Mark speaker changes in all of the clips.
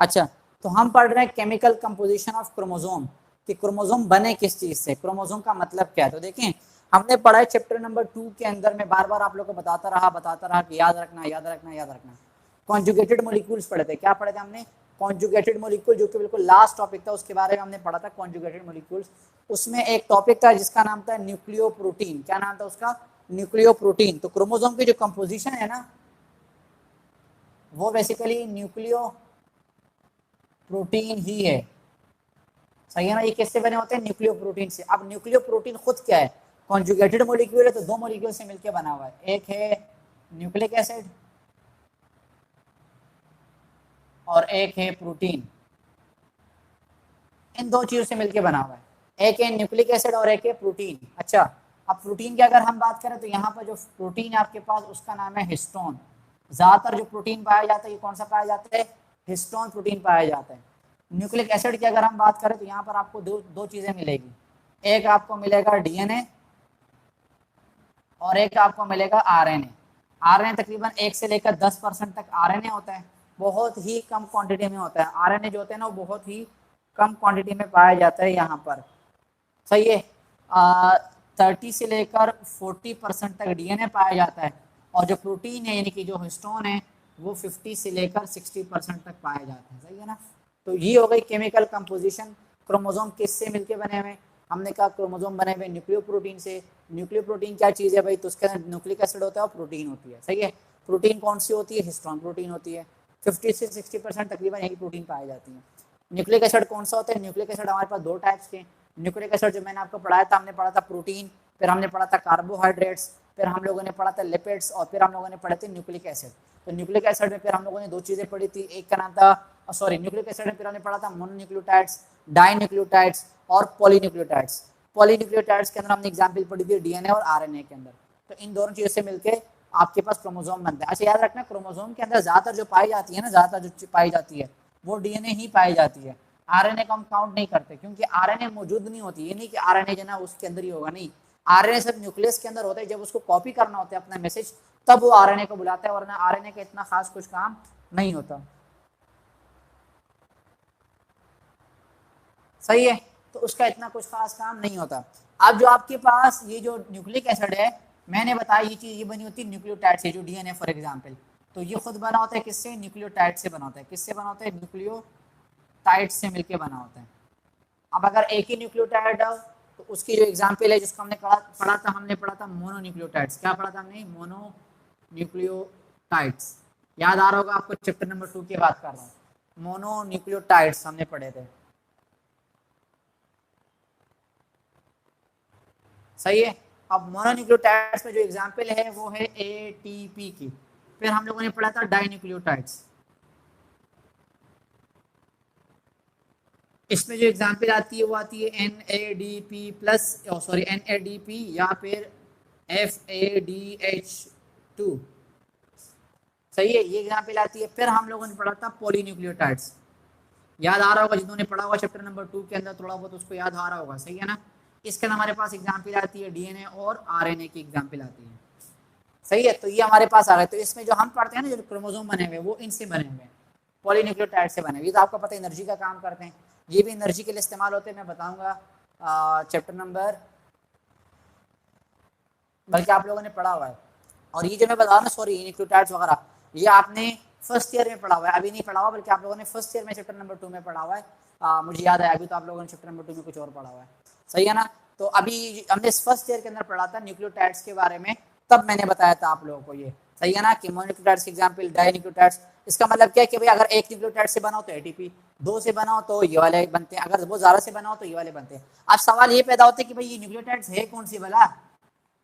Speaker 1: अच्छा, तो हम पढ़ रहे हैं केमिकल कंपोजिशन ऑफ क्रोमोसोम, कि क्रोमोसोम बने किस चीज से, क्रोमोसोम का मतलब क्या है। तो देखें, हमने पढ़ा है चैप्टर नंबर 2 के अंदर, मैं बार बार आप लोगों को बताता रहा कि याद रखना याद रखना याद रखना। कॉन्जुगेटेड मॉलिक्यूल्स पढ़े थे, क्या पढ़े थे हमने, कॉन्जुगेटेड मॉलिक्यूल, जो कि बिल्कुल लास्ट टॉपिक था, उसके बारे में हमने पढ़ा था कॉन्जुगेटेड मॉलिक्यूल्स। उसमें एक टॉपिक था जिसका नाम था न्यूक्लियोप्रोटीन, क्या नाम था उसका, न्यूक्लियोप्रोटीन। तो क्रोमोसोम की जो कंपोजिशन है ना, वो बेसिकली न्यूक्लियो प्रोटीन ही है, सही है ना। ये किससे बने होते हैं, न्यूक्लियो प्रोटीन से। अब न्यूक्लियो प्रोटीन खुद क्या है, कॉन्जुगेटेड मॉलिक्यूल है, तो दो मॉलिक्यूल से मिलकर बना हुआ है, एक है न्यूक्लिक एसिड और एक है प्रोटीन, इन दो चीजों से मिलकर बना हुआ है, एक है न्यूक्लिक एसिड और एक है प्रोटीन। अच्छा, अब प्रोटीन की अगर हम बात करें तो यहाँ पर जो प्रोटीन है आपके पास, उसका नाम है हिस्टोन। ज्यादातर जो प्रोटीन पाया जाता है, ये कौन सा पाया जाता है, हिस्टोन प्रोटीन पाया जाता है। न्यूक्लिक एसिड की अगर हम बात करें तो यहाँ पर आपको दो चीजें मिलेगी, एक आपको मिलेगा डीएनए और एक आपको मिलेगा आरएनए। आरएनए तकरीबन 1 से लेकर 10% तक आरएनए होता है, बहुत ही कम क्वांटिटी में होता है। आरएनए जो होते हैं ना, वो बहुत ही कम क्वांटिटी में पाया जाता है यहाँ पर, सही है। 30 से लेकर 40% तक डीएनए पाया जाता है, और जो प्रोटीन है यानी कि जो हिस्टोन है, वो 50 से लेकर 60% तक पाया जाता है, सही है ना। तो ये हो गई केमिकल कंपोजिशन। क्रोमोसोम किससे मिलके बने हुए, हमने कहा क्रोमोसोम बने हुए न्यूक्लियो प्रोटीन से। न्यूक्लियो प्रोटीन क्या चीज़ है भाई, तो उसके अंदर न्यूक्लिक एसिड होता है और प्रोटीन होती है, सही है। प्रोटीन कौन सी होती है, हिस्टोन प्रोटीन होती है। 50 से 60% तकरीबन यही प्रोटीन पाई जाती है। न्यूक्लिक एसिड कौन सा होता है, न्यूक्लिक एसिड हमारे पास दो टाइप्स के। न्यूक्लिक एसिड जो मैंने आपको पढ़ाया था, हमने पढ़ा था प्रोटीन, फिर हमने पढ़ा था कार्बोहाइड्रेट्स, फिर हम लोगों ने पढ़ा था लिपिड्स, और फिर हम लोगों ने पढ़े थे न्यूक्लिक एसिड। तो न्यूक्लिक एसिड में फिर हम लोगों ने दो चीज़ें पढ़ी थी, एक का नाम था न्यूक्लिक एसिड में फिर हमने पढ़ा था मोनोन्यूक्लियोटाइड्स, डाइन्यूक्लियोटाइड्स और पॉलीन्यूक्लियोटाइड्स। पॉलीन्यूक्लियोटाइड्स के अंदर हमने एग्जाम्पल पढ़ी थी डीएनए और आरएनए के अंदर। तो इन दोनों चीज़ों से मिलकर आपके पास क्रोमोसोम बनता है। अच्छा, याद रखना, क्रोमोसोम के अंदर ज़्यादातर जो पाई जाती है ना, ज़्यादातर जो पाई जाती है वो डीएनए ही पाई जाती है। आरएनए को हम काउंट नहीं करते, क्योंकि आरएनए मौजूद नहीं होती। ये नहीं कि आरएनए जो ना उसके अंदर ही होगा, नहीं। आरएनए सिर्फ न्यूक्लियस के अंदर होता है, जब उसको कॉपी करना होता है अपना मैसेज, तब वो आरएनए को बुलाता है, वरना आरएनए का इतना खास कुछ काम नहीं होता, सही है। तो उसका इतना कुछ खास काम नहीं होता। अब जो आपके पास ये जो न्यूक्लिक एसिड है, मैंने बताया ये चीज ये बनी होती है न्यूक्लियोटाइड से, जो डीएनए फॉर एग्जांपल। तो ये खुद बना होता है किससे, न्यूक्लियोटाइड से बना होता है। किससे बना होता है, न्यूक्लियोटाइड से मिलकर बना होता है। अब अगर एक ही न्यूक्लियोटाइड हो, तो उसकी जो एग्जाम्पल है जिसको हमने पढ़ा था मोनोन्यूक्लियोटाइड्स। क्या पढ़ा था हमने, मोनोन्यूक्लियोटाइड्स। याद आ रहा होगा आपको, चैप्टर नंबर 2 की बात कर रहा हूँ, मोनोन्यूक्लियोटाइड्स हमने पढ़े थे, सही है। अब मोनोन्यूक्लियोटाइड्स में जो एग्जाम्पल है वो है एटीपी की। फिर हम लोगों ने पढ़ा था डाइन्यूक्लियोटाइड्स, इसमें जो एग्जाम्पल आती है वो आती है NADP प्लस, NADP या फिर FADH2, सही है, ये एग्जाम्पल आती है। फिर हम लोगों ने पढ़ा था पॉलीन्यूक्लियोटाइड्स। याद आ रहा होगा, जिन्होंने पढ़ा हुआ चैप्टर नंबर 2 के अंदर थोड़ा बहुत, उसको याद आ रहा होगा, सही है ना। इसके अंदर हमारे पास एग्जाम्पल आती है डीएनए और आरएनए की एग्जाम्पल आती है, सही है। तो ये हमारे पास आ रहा है। तो इसमें जो हम पढ़ते हैं ना, जो क्रोमोसोम बने हुए, वो इनसे बने हुए हैं, पॉलीन्यूक्लियोटाइड से बने हुए। ये तो आपको पता है एनर्जी का काम करते हैं, ये भी एनर्जी के लिए इस्तेमाल होते हैं, मैं बताऊंगा चैप्टर नंबर, बल्कि आप लोगों ने पढ़ा हुआ है। और ये जो मैं बता रहा हूँ, सॉरी, न्यूक्लियोटाइड्स वगैरह, ये आपने फर्स्ट ईयर में पढ़ा हुआ है, अभी नहीं पढ़ा हुआ, बल्कि आप लोगों ने फर्स्ट ईयर में चैप्टर नंबर 2 में पढ़ा हुआ है। मुझे याद है, अभी तो आप लोगों ने चैप्टर नंबर 2 में कुछ और पढ़ा हुआ है, सही है ना। तो अभी हमने फर्स्ट ईयर के अंदर पढ़ा था न्यूक्लियोटाइड्स के बारे में, तब मैंने बताया था आप लोगों को ये, सही है ना, कि मोनोन्यूक्लियोटाइड्स के एग्जाम्पल डाइन्यूक्लियोटाइड्स। इसका मतलब क्या है कि भाई अगर एक न्यूक्लियोटाइड से बनाओ तो एटीपी, दो से बनाओ तो ये वाले बनते हैं, अगर बहुत ज्यादा से बनाओ तो ये वाले बनते हैं। अब सवाल ये पैदा होता है कि भाई ये न्यूक्लियोटाइड्स है कौन सी भला।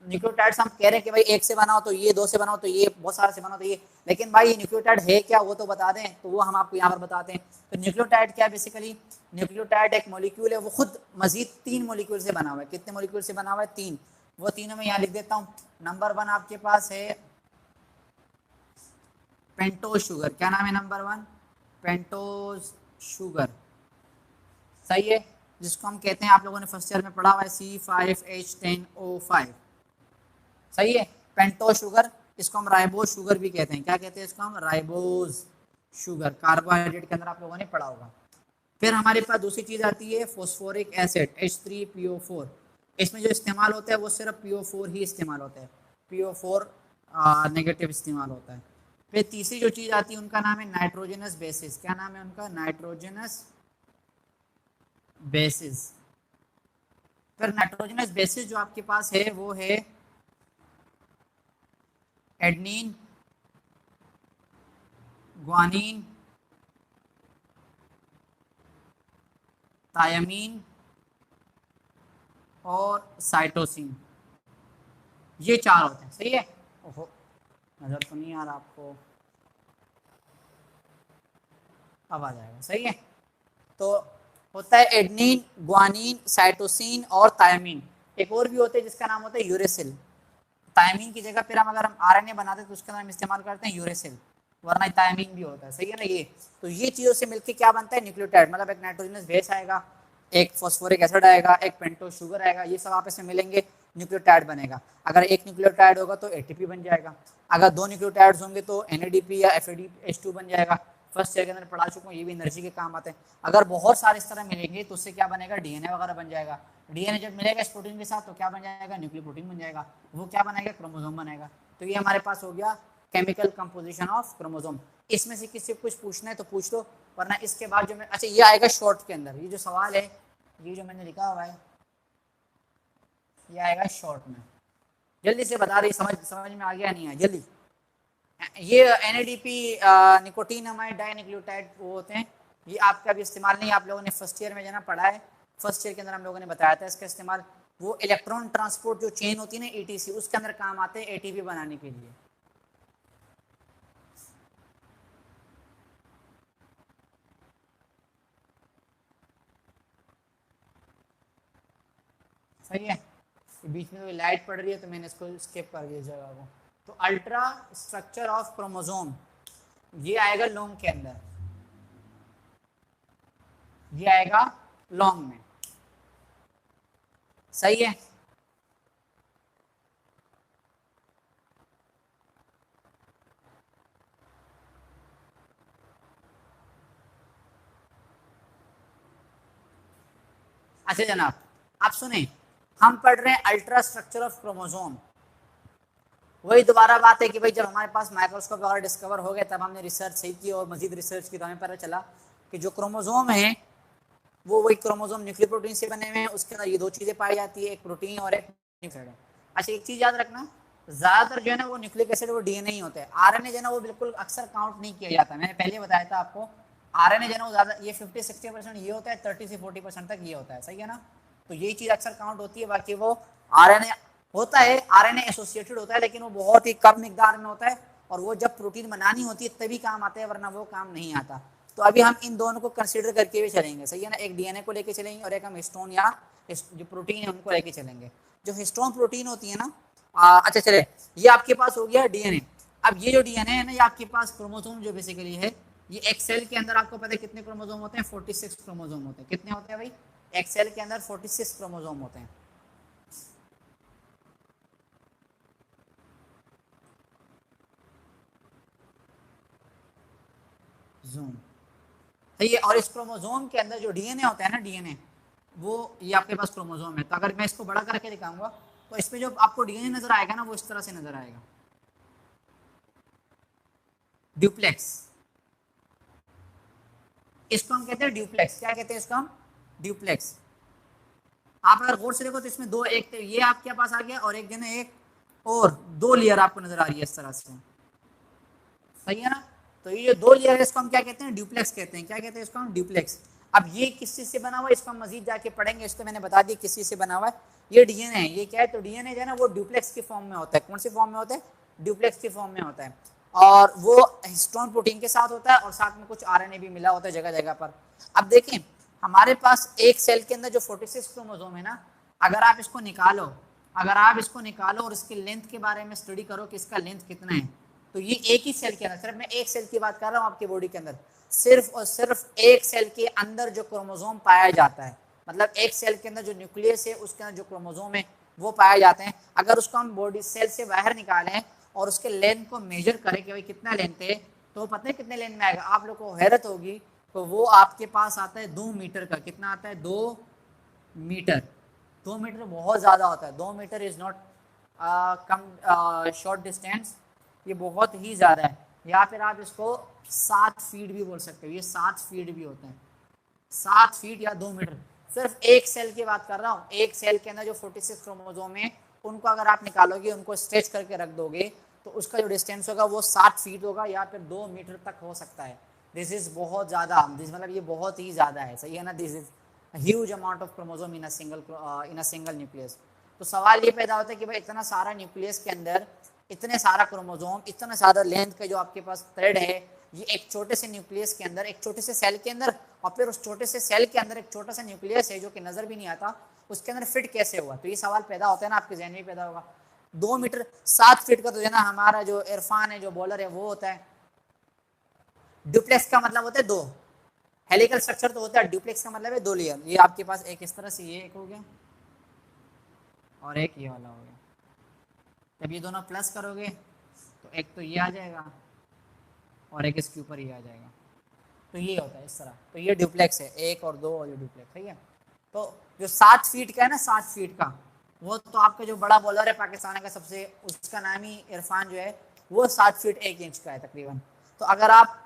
Speaker 1: न्यूक्लियोटाइड्स हम कह रहे हैं कि भाई एक से बनाओ तो ये, दो से बनाओ तो ये, बहुत सारे से बनाओ तो ये, लेकिन भाई न्यूक्लियोटाइड है क्या, वो तो बता दें। तो वो हम आपको यहाँ पर बताते हैं। तो न्यूक्लियोटाइड क्या है, बेसिकली न्यूक्लियोटाइड एक मॉलिक्यूल है, वो खुद मजीद 3 मॉलिक्यूल से बना हुआ है। कितने मॉलिक्यूल से बना हुआ है, 3। वो तीनों में यहाँ लिख देता हूँ। नंबर 1 आपके पास है पेंटोज शुगर। क्या नाम है नंबर 1, पेंटोज शुगर, सही है, जिसको हम कहते हैं, आप लोगों ने फर्स्ट ईयर में पढ़ा हुआ है, C5H10O5, सही है, पेंटोज शुगर। इसको हम राइबोज शुगर भी कहते हैं। क्या कहते हैं इसको हम, राइबोज शुगर, कार्बोहाइड्रेट के अंदर आप लोगों ने पढ़ा होगा। फिर हमारे पास दूसरी चीज आती है फॉस्फोरिक एसिड H3PO4। इसमें जो इस्तेमाल होता है वो सिर्फ PO4 ही इस्तेमाल होता है, PO4 नेगेटिव इस्तेमाल होता है। फिर तीसरी जो चीज आती है उनका नाम है नाइट्रोजनस बेसिस। क्या नाम है उनका? Nitrogenous bases. फिर नाइट्रोजनस बेसिस जो आपके पास है वो है एडनिन, ग्वानिन, थायमीन और साइटोसिन, ये चार होते हैं। सही है? ओहो, नजर तो नहीं आ रहा आपको, अब आ जाएगा। सही है? तो होता है एडनिन, ग्वानिन, साइटोसिन और थायमीन। एक और भी होते हैं जिसका नाम होता है यूरेसिल। थायमीन की जगह फिर अगर हम आरएनए बनाते तो उसका नाम इस्तेमाल करते हैं यूरेसिल, वरना थायमीन भी होता है। सही है ना? ये तो ये चीजों से मिलकर क्या बनता है? न्यूक्लियोटाइड। मतलब एक नाइट्रोजनस बेस आएगा, एक फॉस्फोरिक एसिड आएगा, एक पेंटोस शुगर आएगा, ये सब आपस में मिलेंगे, न्यूक्लियोटाइड बनेगा। अगर एक न्यूक्लियोटाइड होगा तो एटीपी बन जाएगा, अगर दो न्यूक्लियोटाइड्स होंगे तो एनएडीपी या एफएडीएच2 बन जाएगा। फर्स्ट ईयर के अंदर पढ़ा चुका हूँ, ये भी एनर्जी के काम आते हैं। अगर बहुत सारे इस तरह मिलेंगे तो उससे क्या बनेगा? डीएनए वगैरह बन जाएगा। डीएनए जब मिलेगा इस प्रोटीन के साथ तो क्या बन जाएगा? न्यूक्लियोप्रोटीन बन जाएगा। वो क्या बनाएगा? क्रोमोसोम बनेगा। तो ये हमारे पास हो गया केमिकल कंपोजिशन ऑफ क्रोमोसोम। इसमें से किसी कुछ पूछना है तो पूछ लो, वरना इसके बाद जो मैं, अच्छा ये आएगा शॉर्ट के अंदर। ये जो सवाल है, ये जो मैंने लिखा हुआ है, ये आएगा शॉर्ट में। जल्दी से बता रही, समझ में आ गया नहीं है? जल्दी। ये एनएडीपी निकोटीनामाइड डाइन्यूक्लियोटाइड वो होते हैं, ये आपका भी इस्तेमाल नहीं, आप लोगों ने फर्स्ट ईयर में जना पढ़ा है। फर्स्ट ईयर के अंदर हम लोगों ने बताया था इसका इस्तेमाल, वो इलेक्ट्रॉन ट्रांसपोर्ट जो चेन होती है ना ईटीसी, उसके अंदर काम आते हैं एटीपी बनाने के लिए। सही है? बीच में लाइट पड़ रही है तो मैंने इसको स्किप कर दिया जगह को। तो अल्ट्रा स्ट्रक्चर ऑफ क्रोमोसोम ये आएगा लॉन्ग के अंदर, ये आएगा लॉन्ग में। सही है? अच्छा जनाब, आप सुने, हम पढ़ रहे हैं अल्ट्रा स्ट्रक्चर ऑफ क्रोमोसोम। वही दोबारा बात है कि भाई जब हमारे पास माइक्रोस्कोप वगैरह डिस्कवर हो गए तब हमने रिसर्च सही की और मजीद रिसर्च की, तो हमें पता चला कि जो क्रोमोसोम है वो वही क्रोमोसोम न्यूक्लियर प्रोटीन से बने हुए हैं। उसके अंदर ये दो चीजें पाई जाती है, एक प्रोटीन और एक न्यूक्लियोटाइड। अच्छा एक चीज याद रखना, ज्यादातर जो है ना वो न्यूक्लिक एसिड वो डीएनए ही होता है। आरएनए जो है ना वो बिल्कुल अक्सर काउंट नहीं किया जाता। मैंने पहले बताया था आपको, आरएनए जो है ना वो ज्यादा, ये 50-60% ये होता है, 30 से 40% तक ये होता है। सही है ना? तो यही चीज अक्सर काउंट होती है, बाकी वो आरएनए होता है, आरएनए एसोसिएटेड होता है, लेकिन वो बहुत ही कम मिकदार में होता है और वो जब प्रोटीन बनानी होती है तभी काम आता है, वरना वो काम नहीं आता। तो अभी हम इन दोनों को कंसीडर करके भी चलेंगे। सही है ना? एक डीएनए को लेके चलेंगे और एक हम हिस्टोन या जो प्रोटीन है उनको लेके चलेंगे। जो हिस्टोन प्रोटीन होती है ना, अच्छा चले, ये आपके पास हो गया डीएनए। अब ये जो डीएनए है ना, ये आपके पास क्रोमोसोम जो बेसिकली है, ये एक सेल के अंदर आपको पता है कितने क्रोमोसोम होते हैं? 46 क्रोमोसोम होते हैं। कितने होते हैं भाई? एक सेल के अंदर 46 क्रोमोसोम होते हैं। जूम सही है। और इस क्रोमोसोम के अंदर जो डीएनए होता है ना, डीएनए वो ये आपके पास क्रोमोसोम है। तो अगर मैं इसको बड़ा करके दिखाऊंगा तो इसमें जो आपको डीएनए नजर आएगा ना वो इस तरह से नजर आएगा, ड्यूप्लेक्स। इसको हम कहते हैं ड्यूप्लेक्स। क्या कहते हैं इसको हम? ड्यूप्लेक्स। आप अगर गौर से देखो तो इसमें दो, एक तो ये आपके पास आ गया और एक जने एक और दो लेयर आपको नजर आ रही है इस तरह से। सही है ना? तो ये जो दो लेयर है इसको हम क्या कहते हैं? ड्यूप्लेक्स कहते हैं। क्या कहते हैं इसको हम? ड्यूप्लेक्स। अब ये किस चीज से बना हुआ है इसको हम मजीद जाके पढ़ेंगे। इसको मैंने बता दिया किस चीज से बना हुआ है। ये डीएनए है। ये क्या है? तो डीएनए जो है ना वो ड्यूप्लेक्स की फॉर्म में होता है। कौन सी फॉर्म में होता है? ड्यूप्लेक्स की फॉर्म में होता है। और वो हिस्टोन प्रोटीन के साथ होता है और साथ में कुछ आरएनए भी मिला होता है जगह जगह पर। अब देखें हमारे पास एक सेल के अंदर जो 46 क्रोमोसोम है ना, अगर आप इसको निकालो, अगर आप इसको निकालो और इसकी लेंथ के बारे में स्टडी करो कि इसका लेंथ कितना है, तो ये एक ही सेल के अंदर, सिर्फ मैं एक सेल की बात कर रहा हूँ आपकी बॉडी के अंदर, सिर्फ और सिर्फ एक सेल के अंदर जो क्रोमोसोम पाया जाता है, मतलब एक सेल के अंदर जो न्यूक्लियस है उसके अंदर जो क्रोमोसोम है वो पाए जाते हैं। अगर उसको हम बॉडी सेल से बाहर निकालें और उसके लेंथ को मेजर करें कि भाई कितना लेंथ है, तो पता है कितने लेन में आएगा? आप लोग को हैरत होगी, तो वो आपके पास आता है 2 मीटर का। कितना आता है? 2 मीटर। 2 मीटर बहुत ज़्यादा होता है। 2 मीटर इज नॉट कम शॉर्ट डिस्टेंस, ये बहुत ही ज़्यादा है। या फिर आप इसको 7 फीट भी बोल सकते हो, ये 7 फीट भी होते हैं। 7 फीट या 2 मीटर। सिर्फ एक सेल की बात कर रहा हूँ। एक सेल के अंदर जो 46 क्रोमोसोम है, उनको अगर आप निकालोगे, उनको स्ट्रेच करके रख दोगे, तो उसका जो डिस्टेंस होगा वो 7 फीट होगा या फिर 2 मीटर तक हो सकता है। दिस इज बहुत ज़्यादा, दिस मतलब ये बहुत ही ज़्यादा है, सही है ना? This is huge amount of chromosome in a single nucleus. तो सवाल ये पैदा होता है कि भाई इतना सारा न्यूक्लियस के अंदर इतने सारा क्रोमोसोम, इतना ज़्यादा लेंथ का जो आपके पास थ्रेड है, ये एक छोटे से न्यूक्लियस के अंदर, एक छोटे से सेल के अंदर, और फिर उस छोटे से सेल के अंदर एक छोटा सा न्यूक्लियस है जो कि नजर भी नहीं आता, उसके अंदर फिट कैसे हुआ? तो ये सवाल पैदा होता है ना, आपके जहन में पैदा होगा। 2 मीटर 7 फीट का तो जो है ना, हमारा जो इरफान है, जो बॉलर है, वो होता है। डुप्लेक्स का मतलब होता है 2, हेलिकल स्ट्रक्चर तो होता है, डुप्लेक्स का मतलब है 2 लेयर। ये आपके पास एक इस तरह से, ये एक हो गया और एक ये वाला हो गया। जब ये दोनों प्लस करोगे तो एक तो ये आ जाएगा और एक इसके ऊपर ये आ जाएगा। तो ये होता है इस तरह। तो ये डुप्लेक्स है, 1 और 2 और ये डुप्लेक्स, ठीक है। तो जो 7 फीट का है ना, 7 फीट का, वो तो आपका जो बड़ा बॉलर है पाकिस्तान का सबसे, उसका नाम ही इरफान जो है, वो 7 फीट 1 इंच का है तकरीबन। तो अगर आप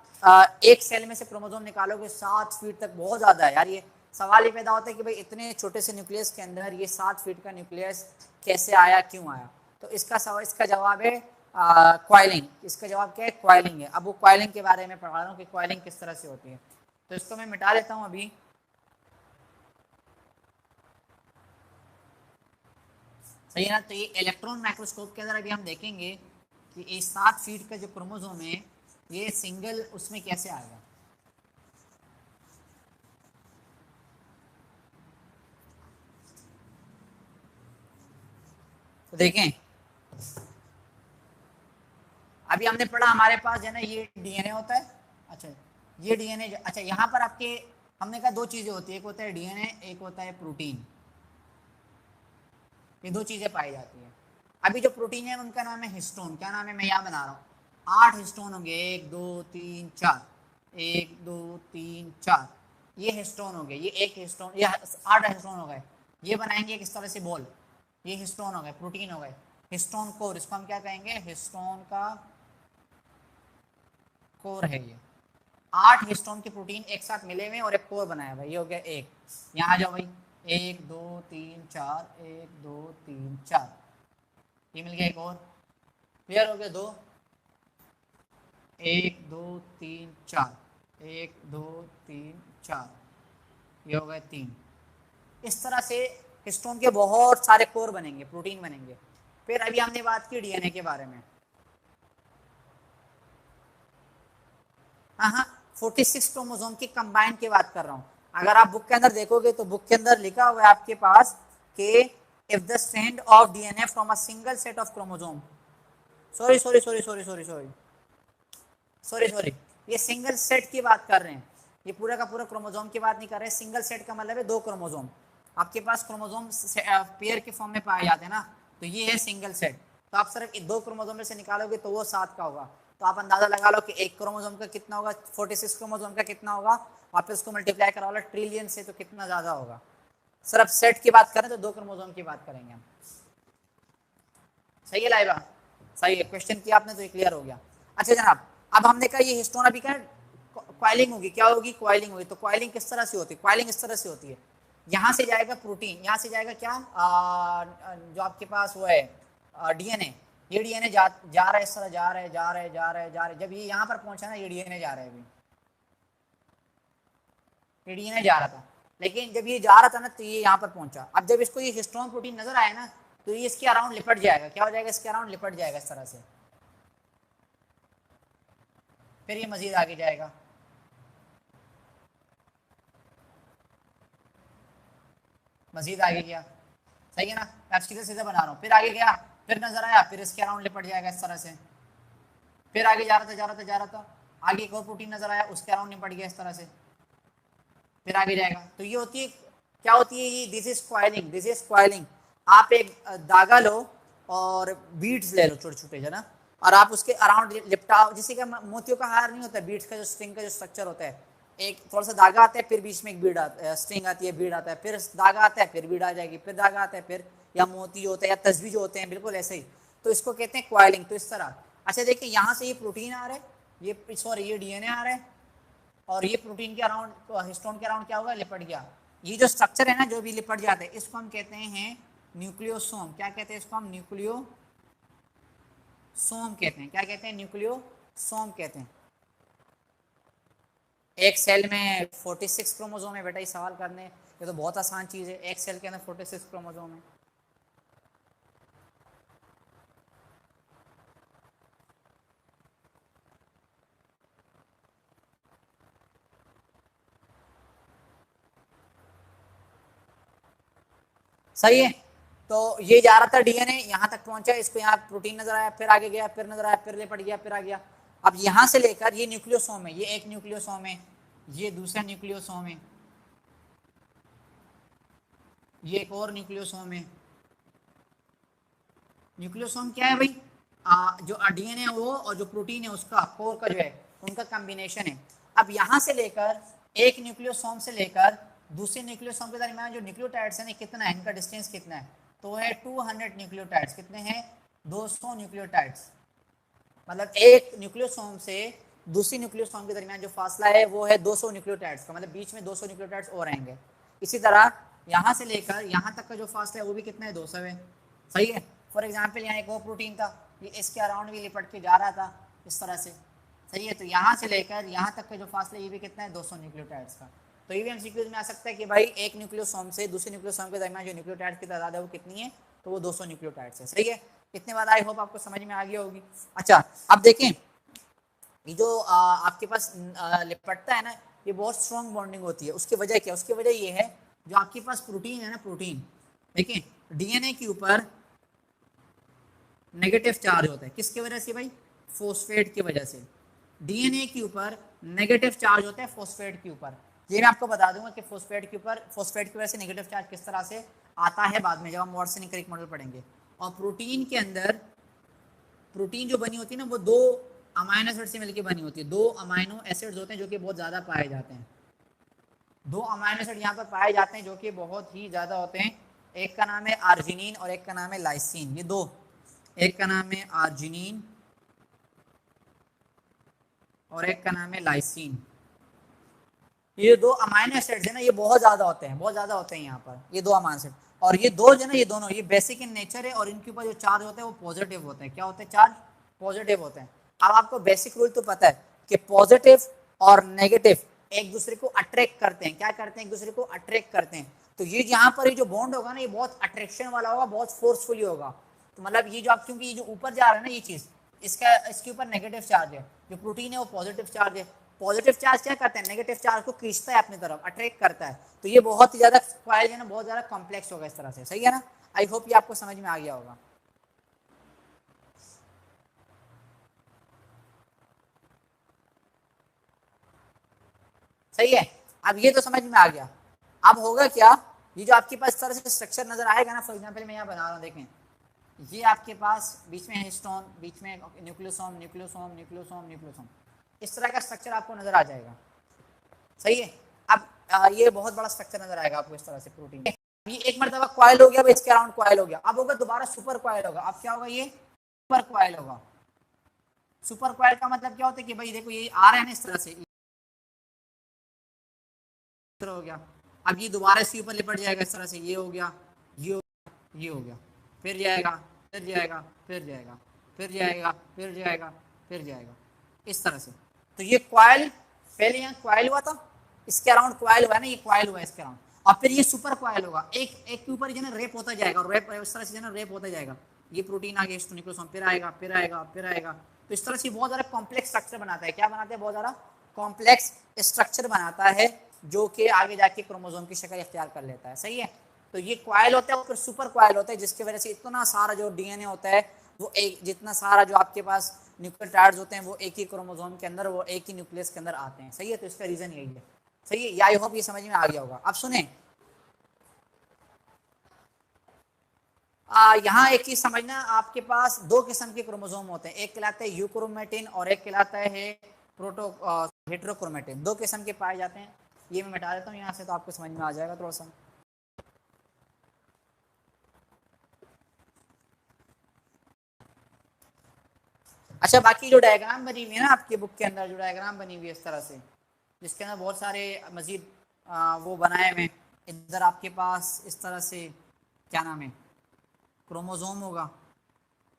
Speaker 1: एक सेल में से क्रोमोसोम निकालोगे 7 फीट तक, बहुत ज़्यादा है यार। ये सवाल ये पैदा होता है कि भाई इतने छोटे से न्यूक्लियस के अंदर ये 7 फीट का न्यूक्लियस कैसे आया, क्यों आया? तो इसका जवाब है क्वाइलिंग। इसका जवाब क्या है? क्वाइलिंग है। अब वो क्वाइलिंग के बारे में पढ़ा रहा हूँ कि क्वाइलिंग किस तरह से होती है। तो इसको मैं मिटा देता हूँ अभी। सही है ना? तो ये इलेक्ट्रॉन माइक्रोस्कोप के अंदर अभी हम देखेंगे कि ये 7 फीट का जो क्रोमोसोम है, ये सिंगल उसमें कैसे आएगा। तो देखें, अभी हमने पढ़ा हमारे पास है ना, ये डीएनए होता है। अच्छा, ये डीएनए, अच्छा यहाँ पर आपके, हमने कहा 2 चीजें होती है, एक होता है डीएनए, एक होता है प्रोटीन। ये 2 चीजें पाई जाती है। अभी जो प्रोटीन है उनका नाम है हिस्टोन। क्या नाम है? मैं यहाँ बना रहा हूँ। 8 हिस्टोन होंगे, 1 2 3 4, 1 2 3 4। ये हिस्टोन हो गए, ये एक हिस्टोन, ये 8 हिस्टोन हो गए। ये बनाएंगे किस तरह से बॉल, ये हिस्टोन हो गए, प्रोटीन हो गए। हिस्टोन कोर, इसको हम क्या कहेंगे? हिस्टोन का कोर है ये। 8 हिस्टोन के प्रोटीन एक साथ मिले हुए और एक कोर बनाया भाई, ये हो गया एक। यहाँ जाओ भाई, 1 2 3 4, 1 2 3 4, ये मिल गया एक और। क्लियर हो गया? 2, 1 2 3 4, 1 2 3 4, ये हो गए 3। इस तरह से हिस्टोन के बहुत सारे कोर बनेंगे, प्रोटीन बनेंगे। फिर अभी हमने बात की डीएनए के बारे में। हाँ, 46 क्रोमोसोम की कंबाइन की बात कर रहा हूँ। अगर आप बुक के अंदर देखोगे तो बुक के अंदर लिखा हुआ है आपके पास कि if the strand of DNA from a single set of chromosome, sorry, ये सिंगल सेट की बात कर रहे हैं, ये पूरा का पूरा क्रोमोसोम की बात नहीं कर रहे। सिंगल सेट का मतलब है 2 क्रोमोसोम। आपके पास क्रोमोसोम पेयर के फॉर्म में पाए जाते हैं ना, तो ये है सिंगल सेट। तो आप सिर्फ 2 क्रोमोसोम में से निकालोगे तो वो 7 का होगा। तो आप अंदाजा लगा लो कि एक क्रोमोसोम का कितना होगा, 46 क्रोमोसोम का कितना होगा, वापस उसको मल्टीप्लाई करा लो ट्रिलियन से, तो कितना ज्यादा होगा। सिर्फ सेट की बात करें तो 2 क्रोमोसोम की बात करेंगे हम। सही है लाइबा? सही है, क्वेश्चन किया आपने तो ये क्लियर हो गया। अच्छा जनाब, अब हमने कहा ये हिस्टोन अभी क्या क्वाइलिंग होगी, क्या होगी? क्वाइलिंग होगी। तो क्वाइलिंग किस तरह से होती है? क्वाइलिंग इस तरह से होती है, यहाँ से जाएगा प्रोटीन, यहाँ से जाएगा क्या, जो आपके पास वो है डीएनए। ये डीएनए जा रहा है इस तरह, जा रहा है। जब ये यहाँ पर पहुंचा ना, ये डीएनए जा रहा है, अभी ये डीएनए जा रहा था, लेकिन जब ये जा रहा था ना तो ये यहाँ पर पहुंचा। अब जब इसको ये हिस्टोन प्रोटीन नजर आया ना, तो ये इसके अराउंड लिपट जाएगा। क्या हो जाएगा? इसके अराउंड लिपट जाएगा इस तरह से। फिर ये मजीद आगे जाएगा, मजीद आगे गया, सही है ना? मैं सीधे सीधे बना रहा हूँ। फिर आगे गया, फिर नजर आया, फिर इसके अराउंड लिपट जाएगा इस तरह से। फिर आगे जा रहा था, आगे एक और प्रोटीन नजर आया, उसके अराउंड लिपट गया इस तरह से। फिर आगे जाएगा। तो ये होती है, क्या होती है ये? This is coiling. आप एक धागा लो और बीड्स ले लो छोटे छोटे, है ना, और आप उसके अराउंड लिपटाओ, जिससे कि मोतियों का हार नहीं होता, बीड्स का जो स्ट्रिंग का जो स्ट्रक्चर होता है, एक थोड़ा सा धागा आता है, फिर बीच में एक बीड आता है, स्ट्रिंग आती है, बीड आता है, फिर धागा आता है, फिर बीड आ जाएगी, फिर धागा आता है, फिर या मोती जो होता है या तस्वीर जो होते हैं, बिल्कुल ऐसे ही, तो इसको कहते हैं क्वाइलिंग। तो इस तरह, अच्छा देखिए यहाँ से ये प्रोटीन आ रहा है, ये सॉरी ये डीएनए आ रहा है, और ये प्रोटीन के अराउंड हिस्टोन के अराउंड क्या होगा, लिपट गया। ये जो स्ट्रक्चर है ना, जो भी लिपट जाते हैं, इसको हम कहते हैं न्यूक्लियोसोम। क्या कहते हैं इसको हम, न्यूक्लियोसोम कहते हैं। क्या कहते हैं, न्यूक्लियोसोम कहते हैं। एक सेल में 46 क्रोमोसोम है बेटा, ये सवाल करने, ये तो बहुत आसान चीज है, एक सेल के अंदर 46 क्रोमोसोम है। सही है, तो ये जा रहा था डीएनए, यहाँ तक पहुंचा, इसको यहाँ प्रोटीन नजर आया, फिर आगे गया, फिर नजर आया, फिर लिपट गया, फिर आ गया। अब यहाँ से लेकर ये न्यूक्लियोसोम है, ये एक न्यूक्लियोसोम है, ये दूसरा न्यूक्लियोसोम है, ये एक और न्यूक्लियोसोम है। न्यूक्लियोसोम क्या है भाई, जो डीएनए है वो और जो प्रोटीन है उसका कोर का जो है उनका कॉम्बिनेशन है। अब यहाँ से लेकर एक न्यूक्लियोसोम से लेकर दूसरे न्यूक्लियोसोम के दरमियान जो न्यूक्लियोटाइड्स है ना, कितना है इनका डिस्टेंस, कितना है, तो है 200 न्यूक्लियोटाइड्स। कितने हैं, 200 न्यूक्लियोटाइड्स। मतलब एक न्यूक्लियोसोम से दूसरी न्यूक्लियोसोम के दरमियान जो फासला है वो है 200 न्यूक्लियोटाइड्स का, मतलब बीच में 200 न्यूक्लियोटाइड्स और रहेंगे। इसी तरह यहाँ से लेकर यहाँ तक का जो फासला है वो भी कितना है, 200 है। सही है। फॉर एग्जाम्पल यहाँ एक और प्रोटीन था, ये इसके अराउंड भी लिपट के जा रहा था इस तरह से। सही है, तो यहाँ से लेकर यहाँ तक का जो फासला ये भी कितना है, 200 न्यूक्लियोटाइड्स का। तो ये भी एमसीक्यूज में आ सकता है कि भाई एक न्यूक्लियोसोम से दूसरे न्यूक्लियोसोम के दरमियान जो न्यूक्लियोटाइड्स की तादाद है वो कितनी है, तो वो 200 न्यूक्लियोटाइड्स है। सही है, इतने बात आई होप आपको समझ में आ गई होगी। अच्छा अब देखें, ये जो आपके पास लिपटता है ना, ये बहुत स्ट्रॉन्ग बॉन्डिंग होती है। उसकी वजह क्या, उसकी वजह ये है जो आपके पास प्रोटीन है ना, प्रोटीन देखिए डीएनए के ऊपर नेगेटिव चार्ज होता है, किसकी वजह से भाई, फॉस्फेट की वजह से। डीएनए के ऊपर नेगेटिव चार्ज होता है फॉस्फेट के ऊपर। ये मैं आपको बता दूंगा कि फॉस्फेट के ऊपर, फॉस्फेट की वजह से नेगेटिव चार्ज किस तरह से आता है बाद में, जब हम वाटसन क्रिक मॉडल पढ़ेंगे। और प्रोटीन के अंदर, प्रोटीन जो बनी होती है ना, वो दो अमाइनो एसिड से मिलकर बनी होती है। दो अमाइनो एसिड्स होते हैं जो कि बहुत ज़्यादा पाए जाते हैं। दो अमाइनो एसिड यहाँ पर पाए जाते हैं जो कि बहुत ही ज़्यादा होते हैं। एक का नाम है आर्जिनिन और एक का नाम है लाइसिन। ये दो, एक का नाम है आर्जिनिन और एक का नाम है लाइसिन। ये दो अमाइनो एसिड्स है ना, ये बहुत ज़्यादा होते हैं, बहुत ज़्यादा होते हैं यहाँ पर, ये दो अमाइनो एसिड। और ये दो जो ना, ये दोनों ये बेसिक इन नेचर है, और इनके ऊपर जो चार्ज होता है वो पॉजिटिव होते हैं। क्या होते हैं, चार्ज पॉजिटिव होते हैं। अब आपको बेसिक रूल तो पता है कि पॉजिटिव और नेगेटिव एक दूसरे को अट्रैक्ट करते हैं। क्या करते हैं, एक दूसरे को अट्रैक्ट करते हैं। तो ये यहाँ पर ये जो बॉन्ड होगा ना, ये बहुत अट्रैक्शन वाला होगा, बहुत फोर्सफुली होगा। तो मतलब ये जो आप, क्योंकि ये जो ऊपर जा रहा है ना ये चीज़, इसके ऊपर नेगेटिव चार्ज है, जो प्रोटीन है वो पॉजिटिव चार्ज है। पॉजिटिव चार्ज क्या करता है, नेगेटिव चार्ज को खींचता है अपनी तरफ, अट्रैक्ट करता है। तो ये बहुत ही ज्यादा कॉइल है ना, बहुत ज्यादा कॉम्प्लेक्स होगा इस तरह से। सही है ना, आई होप ये आपको समझ में आ गया होगा। सही है, अब ये तो समझ में आ गया। अब होगा क्या, ये जो आपके पास इस तरह से स्ट्रक्चर नजर आएगा ना, फॉर एग्जाम्पल मैं यहाँ बना रहा हूँ, देखें ये आपके पास बीच में हिस्टोन, बीच में न्यूक्लियोसोम, न्यूक्लियोसोम, न्यूक्लियोसोम, न्यूक्लियोसोम, इस तरह का स्ट्रक्चर आपको नजर आ जाएगा। सही है, अब ये बहुत बड़ा स्ट्रक्चर नजर आएगा आपको इस तरह से प्रोटीन। ये एक मरतबा क्वाइल हो गया, अब इसके अराउंड क्वाइल हो गया। अब होगा दोबारा सुपर क्वाइल होगा। अब क्या होगा, ये सुपर क्वाइल होगा। सुपर क्वाइल का मतलब क्या होता है कि भाई देखो ये आ रहा है ना इस तरह से, हो गया। अब ये दोबारा इसके ऊपर लिपट जाएगा इस तरह से, ये हो गया, ये हो गया, ये हो गया, फिर जाएगा, फिर जाएगा, फिर जाएगा, फिर जाएगा, फिर जाएगा, फिर जाएगा, इस तरह से। तो ये क्वाइल, पहले यहाँ क्वाइल हुआ था, इसके अराउंड क्वाइल हुआ है ना, ये क्वाइल हुआ है इसके अराउंड, और फिर ये सुपर क्वाइल होगा। एक एक के ऊपर जो है रेप होता जाएगा, और रेप इस तरह से जो है रेप होता जाएगा। ये प्रोटीन आ गया न्यूक्लियोसोम, फिर आएगा, फिर आएगा, फिर आएगा। तो इस तरह से बहुत ज़्यादा कॉम्प्लेक्स स्ट्रक्चर बनाता है। क्या बनाता है, बहुत ज़्यादा कॉम्प्लेक्स स्ट्रक्चर बनाता है, जो कि आगे जाके क्रोमोसोम की शक्ल इख्तियार कर लेता है। सही है, तो ये क्वाइल होता है और फिर सुपर क्वाइल होता है, जिसकी वजह से इतना सारा जो डीएनए होता है वो एक, जितना सारा जो आपके पास न्यूक्लियोटाइड्स होते हैं वो एक ही क्रोमोसोम के अंदर, वो एक ही न्यूक्लियस के अंदर आते हैं। सही है, तो इसका रीजन यही है। सही है, आई होप ये समझ में आ गया होगा। अब सुने, यहाँ एक चीज समझना, आपके पास दो किस्म के क्रोमोसोम होते हैं, एक कहलाता है यूक्रोमेटिन और एक कहलाता है प्रोटो हेट्रोक्रोमेटिन। दो किस्म के पाए जाते हैं। ये मैं मिटा देता हूँ यहाँ से तो आपको समझ में आ जाएगा थोड़ा सा। अच्छा, बाकी जो डायग्राम बनी हुई है ना आपकी बुक के अंदर, जो डायग्राम बनी हुई है इस तरह से, जिसके अंदर बहुत सारे मजीद वो बनाए हुए, इधर आपके पास इस तरह से क्या नाम है क्रोमोसोम होगा,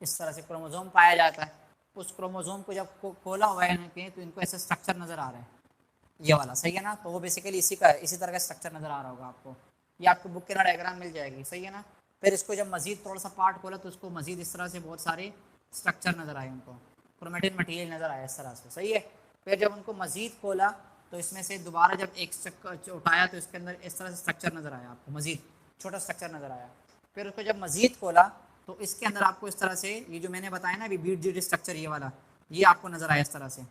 Speaker 1: इस तरह से क्रोमोसोम पाया जाता है। उस क्रोमोसोम को जब खोला हुआ है ना तो इनको ऐसे स्ट्रक्चर नजर आ रहा है, ये वाला, सही है ना। तो वो बेसिकली इसी का है, इसी तरह का स्ट्रक्चर नजर आ रहा होगा आपको, ये आपको बुक के अंदर डायग्राम मिल जाएगी, सही है ना। फिर इसको जब मजीद थोड़ा सा पार्ट खोला तो उसको मजीद इस तरह से बहुत सारे स्ट्रक्चर नजर आए, उनको क्रोमेटिन मटेरियल नजर आया इस तरह से, सही है। फिर जब उनको मजीद खोला तो इसमें से दोबारा जब एक स्ट्रक्चर उठाया तो इसके अंदर इस तरह से स्ट्रक्चर नजर आया आपको, मजीद छोटा स्ट्रक्चर नजर आया। फिर उसको जब मजीद खोला तो इसके अंदर आपको इस तरह से ये जो मैंने बताया ना अभी बीट जीट स्ट्रक्चर, ये वाला, ये आपको नजर आया इस तरह से।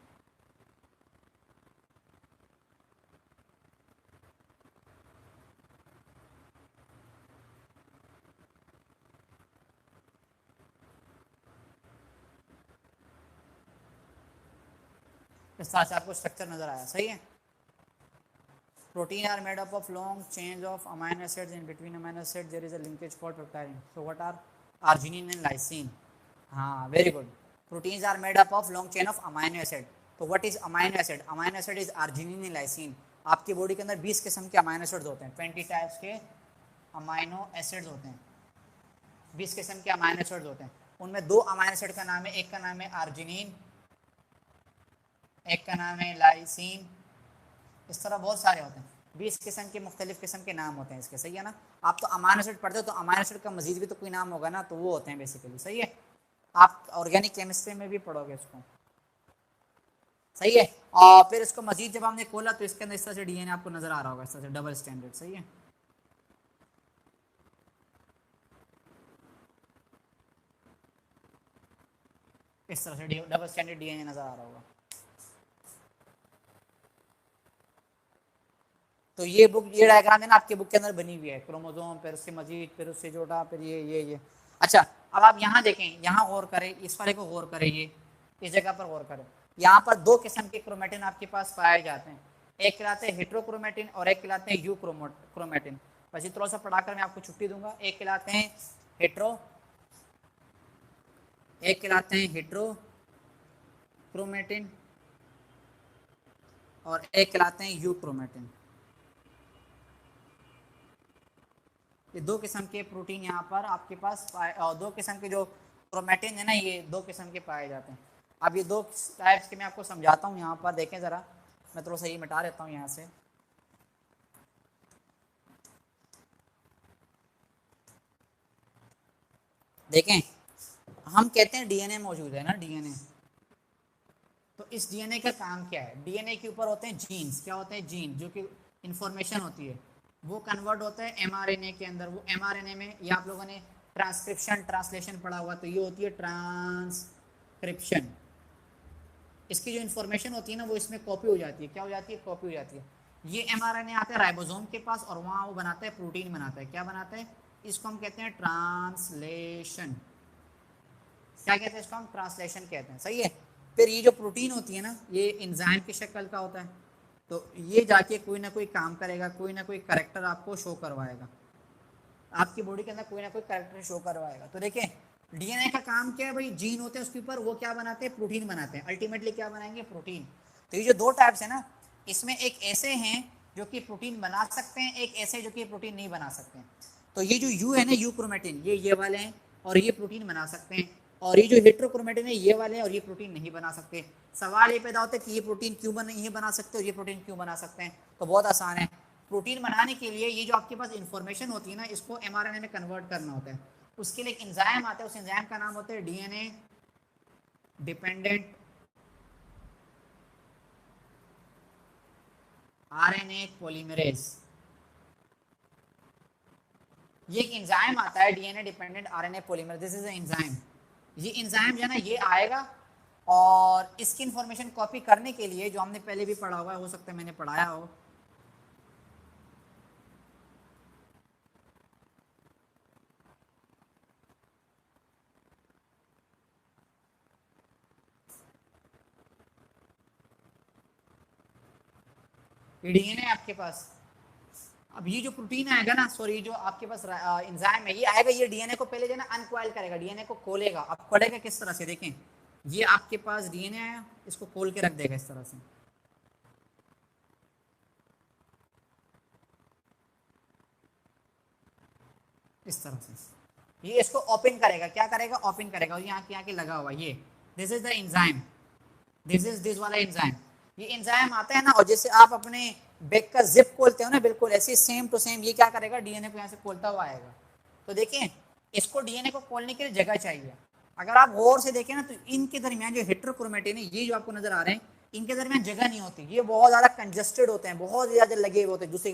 Speaker 1: इस तरह से आपको स्ट्रक्चर नजर आया, सही है। Protein are made up of long chains of amino acids. In between amino acids, there is a linkage called peptidin. So what are arginine and lysine? हाँ, very good. Proteins are made up of long chain of amino acid. तो what is amino acid? Amino acid is arginine and lysine. आपकी body के अंदर 20 किस्म के amino acids होते हैं, 20 types के अमाइनो एसिड्स होते हैं, 20 किस्म के अमाइनो एसिड्स होते हैं। उनमें दो अमाइनो एसिड का नाम है, एक का नाम है आर्जिनिन, एक का नाम है लाइसिन। इस तरह बहुत सारे होते हैं, 20 किस्म के मुख्तलिफ किस्म के नाम होते हैं इसके, सही है ना। आप तो अमाइनो एसिड पढ़ते हो तो अमाइनो एसिड का मजीद भी तो कोई नाम होगा ना, तो वो होते हैं बेसिकली, सही है। आप ऑर्गेनिक केमिस्ट्री में भी पढ़ोगे इसको, सही है। और फिर इसको मजीद जब हमने खोला तो इसके अंदर इस तरह से डीएनए आपको नजर आ रहा होगा, इस तरह से डबल स्टैंडर्ड, सही है। इस तरह से डबल स्टैंडर्ड डीएनए नजर आ रहा होगा। तो ये बुक, ये डायग्राम है ना आपके बुक के अंदर बनी हुई है, क्रोमोसोम, फिर उससे मजीद, फिर उससे जोड़ा, फिर ये। अच्छा, अब आप यहाँ देखें, यहाँ गौर करें, इस वाले को गौर करें, ये इस जगह पर गौर करें। यहाँ पर दो किस्म के क्रोमेटिन आपके पास पाए जाते हैं, एक कहलाते हैं हेट्रोक्रोमेटिन और एक कहलाते हैं यूक्रोमेटिन। बस ये थोड़ा सा पढ़ाकर मैं आपको छुट्टी दूंगा। एक कहलाते हैं हेट्रोक्रोमेटिन और एक कहलाते हैं यूक्रोमेटिन। ये दो किस्म के प्रोटीन यहाँ पर आपके पास दो किस्म के जो क्रोमेटिन है ना, ये दो किस्म के पाए जाते हैं। अब ये दो टाइप्स के मैं आपको समझाता हूँ। यहाँ पर देखें ज़रा, मैं थोड़ा सा ये मिटा देता हूँ यहाँ से। देखें, हम कहते हैं डीएनए मौजूद है ना, डीएनए। तो इस डीएनए का काम क्या है? डीएनए के ऊपर होते हैं जीन्स। क्या होते हैं? जीन, जो कि इंफॉर्मेशन होती है वो कन्वर्ट होता है एमआरएनए के अंदर। वो एमआरएनए में, ये आप लोगों ने ट्रांसक्रिप्शन ट्रांसलेशन पढ़ा हुआ, तो ये होती है ट्रांसक्रिप्शन। इसकी जो इन्फॉर्मेशन होती है ना वो इसमें कॉपी हो जाती है। क्या हो जाती है? कॉपी हो जाती है। ये एमआरएनए आता है राइबोसोम के पास और वहाँ वो बनाता है प्रोटीन बनाता है। क्या बनाता है? इसको हम कहते हैं ट्रांसलेशन। क्या कहते हैं इसको? हम ट्रांसलेशन कहते हैं, सही है। फिर ये जो प्रोटीन होती है ना, ये एंजाइम की शक्ल का होता है, तो ये जाके कोई ना कोई काम करेगा, कोई ना कोई कैरेक्टर आपको शो करवाएगा, आपकी बॉडी के अंदर कोई ना कोई कैरेक्टर शो करवाएगा। तो देखें, डीएनए का काम क्या है भाई? जीन होते हैं उसके ऊपर, वो क्या बनाते हैं? प्रोटीन बनाते हैं। अल्टीमेटली क्या बनाएंगे? प्रोटीन। तो ये जो दो टाइप्स है ना, इसमें एक ऐसे हैं जो कि प्रोटीन बना सकते हैं, एक ऐसे जो कि प्रोटीन नहीं बना सकते हैं। तो ये जो यू है ना, यू क्रोमेटिन, ये वाले हैं और ये प्रोटीन बना सकते हैं। और ये जो हेट्रोक्रोमेटिन है, ये वाले हैं और ये प्रोटीन नहीं बना सकते। सवाल ये पैदा होता है कि ये प्रोटीन क्यों नहीं बना सकते और ये प्रोटीन क्यों बना सकते हैं? तो बहुत आसान है। प्रोटीन बनाने के लिए ये जो आपके पास इंफॉर्मेशन होती है ना, इसको एमआरएनए में कन्वर्ट करना होता है। उसके लिए एक एंजाइम आता है, उस एंजाइम का नाम होता है डीएनए डिपेंडेंट आरएनए पॉलीमरेज। ये एक एंजाइम आता है, DNA dependent RNA polymerase. This is an enzyme. ये एंजाइम जो है ना, ये आएगा और इसकी इंफॉर्मेशन कॉपी करने के लिए, जो हमने पहले भी पढ़ा हुआ है, हो सकता है मैंने पढ़ाया हो, ये डीएनए आपके पास। अब ये जो प्रोटीन आएगा ना, सॉरी जो आपके पास एंजाइम है ये आएगा, ये डीएनए को पहले जो है ना अनकॉइल करेगा, डीएनए को खोलेगा। अब खोलेगा किस तरह से, देखें ये आपके पास डीएनए आया, इसको खोल के रख देगा इस तरह से, इस तरह से ये इसको ओपन करेगा, क्या करेगा, ओपन करेगा। और यहाँ के लगा हुआ ये, this is the enzyme, this वाला एंजाइम, ये एंजाइम आता है ना, और जैसे आप अपने बैग का जिप खोलते हो ना, बिल्कुल ऐसे सेम टू सेम ये क्या करेगा, डीएनए को यहाँ से खोलता हुआ आएगा। तो देखिए इसको डीएनए को खोलने के लिए जगह चाहिए। अगर आप गौर से देखें ना तो इनके दरमियान जो हेटेरोक्रोमेटिन है, ये जो आपको नजर आ रहे हैं, इनके दरमियान जगह नहीं होती, ये बहुत ज्यादा कंजेस्टेड होते हैं, बहुत ज्यादा लगे हुए होते हैं, दूसरी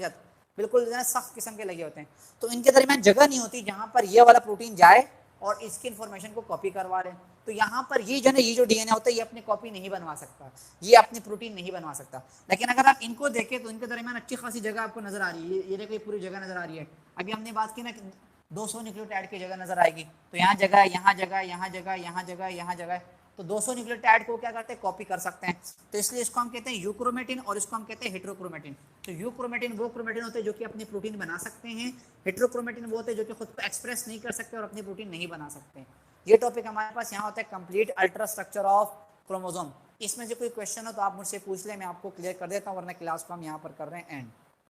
Speaker 1: बिल्कुल सख्त किस्म के लगे होते हैं। तो इनके दरमियान जगह नहीं होती जहां पर ये वाला प्रोटीन जाए और इसकी इंफॉर्मेशन को कॉपी करवा रहे हैं। तो यहाँ पर ये जो है, ये जो डीएनए होता है, ये अपनी कॉपी नहीं बनवा सकता, ये अपनी प्रोटीन नहीं बनवा सकता। लेकिन अगर आप इनको देखें तो इनके दरमियान अच्छी खासी जगह आपको नजर आ रही है, ये देखो पूरी जगह नजर आ रही है। अभी हमने बात की ना 200 न्यूक्लियोटाइड की जगह नजर आएगी, तो यहाँ जगह, यहाँ जगह, यहाँ जगह, यहाँ जगह, यहाँ जगह, तो 200 न्यूक्लियोटाइड को क्या करते हैं, कॉपी कर सकते हैं। तो इसलिए इसको हम कहते हैं यूक्रोमेटिन और इसको हम कहते हैं हेटेरोक्रोमेटिन। तो यूक्रोमेटिन वो क्रोमेटिन होते हैं जो कि अपनी प्रोटीन बना सकते हैं, हेटेरोक्रोमेटिन वो होते हैं जो कि खुद को एक्सप्रेस नहीं कर सकते और अपनी प्रोटीन नहीं बना सकते। ये टॉपिक हमारे पास यहाँ होता है complete ultra structure of chromosome. इसमें से कोई क्वेश्चन हो तो आप मुझसे पूछ लें, मैं आपको क्लियर कर देता हूँ, वरना क्लास को हम यहाँ पर कर रहे हैं एंड।